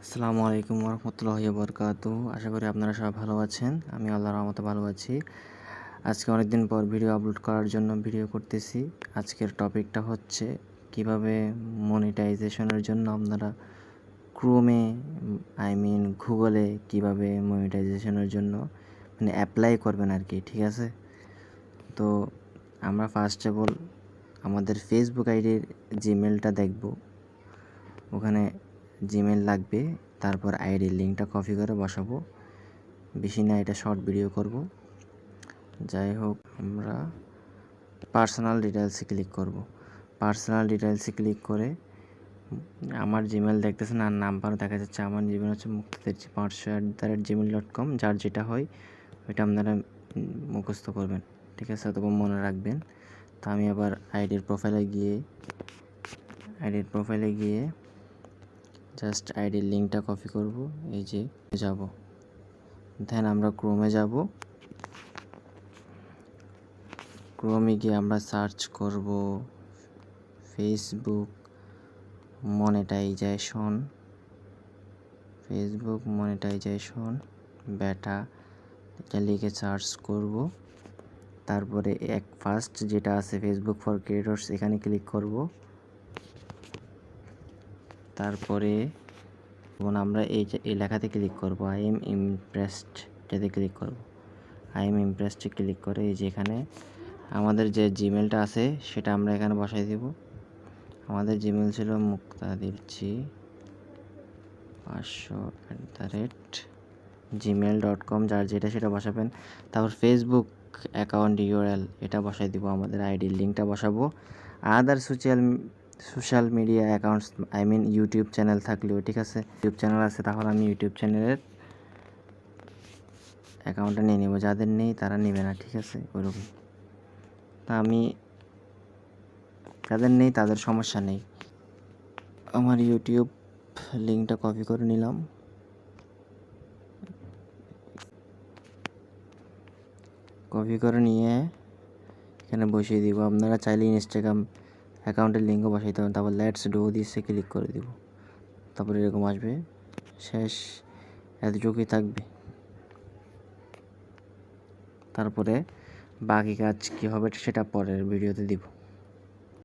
আসসালামু আলাইকুম রহমতুল্লাহি বরকাতুহু। আশা করি আপনারা সবাই ভালো আছেন। আমি আল্লাহর রহমতে ভালো আছি। আজকে অনেকদিন পর ভিডিও আপলোড করার জন্য ভিডিও করতেছি। আজকের টপিকটা হচ্ছে কিভাবে মনিটাইজেশনের জন্য আপনারা ক্রোমে গুগলে কিভাবে মনিটাইজেশনের জন্য অ্যাপ্লাই করবেন আর কি, ঠিক আছে? তো আমরা ফার্স্ট অফ অল আমাদের ফেসবুক আইডির জিমেলটা দেখব। ওখানে জিমেল লাগবে, তারপর আইডির লিঙ্কটা কপি করে বসাবো। বেশি না, এটা শর্ট ভিডিও করব। যাই হোক, আমরা পার্সোনাল ডিটেলসে ক্লিক করব। পার্সোনাল ডিটেলসে ক্লিক করে আমার জিমেল দেখতেছেন আর নাম্বার দেখা যাচ্ছে। আমার জিমেল হচ্ছে muqtadir500@gmail.com। যার যেটা হয় ওইটা আপনারা মুখস্থ করবেন, ঠিক আছে, অথবা মনে রাখবেন। তো আমি আবার আইডির প্রোফাইলে গিয়ে জাস্ট আইডির লিঙ্কটা কপি করব। এই যে যাব, দেন আমরা ক্রোমে যাব। ক্রোমে গিয়ে আমরা সার্চ করব ফেসবুক মনিটাইজেশন বেটা, এটা লিখে সার্চ করব। তারপরে ফার্স্ট যেটা আছে ফেসবুক ফর ক্রিয়েটরস, এখানে ক্লিক করব। তারপরে আমরা এই লেখাতে ক্লিক করব, আই এম ইমপ্রেসড, এটাতে ক্লিক করব। আই এম ইমপ্রেসডে ক্লিক করে এই যে এখানে আমাদের যে জিমেলটা আছে সেটা আমরা এখানে বসাই দেব। আমাদের জিমেল ছিল muqtadir500@gmail.com, যার যেটা সেটা বসাবেন। তারপর ফেসবুক অ্যাকাউন্ট ইউআরএল এটা বসাই দিব, আমাদের আইডির লিঙ্কটা বসাবো। আদার social media accounts YouTube channel থাকলেও ঠিক আছে, ইউটিউব চ্যানেল আছে তাহলে আমি ইউটিউব চ্যানেলের অ্যাকাউন্টটা নিয়ে নেব। যাদের নেই তারা নেবে না, ঠিক আছে, ওইরকম। তা যাদের নেই তাদের সমস্যা নেই। আমার ইউটিউব লিঙ্কটা কপি করে নিলাম। কপি করে নিয়ে এখানে বসিয়ে দিব। আপনারা চাইলে ইনস্টাগ্রাম অ্যাকাউন্টের লিঙ্কও বসাইতে পারেন। তারপর লেটস ডু দিসে ক্লিক করে দিব। তারপরে এরকম আসবে, শেষ, এতটুকুই থাকবে। তারপরে বাকি কাজ কী হবে সেটা পরের ভিডিওতে দিব।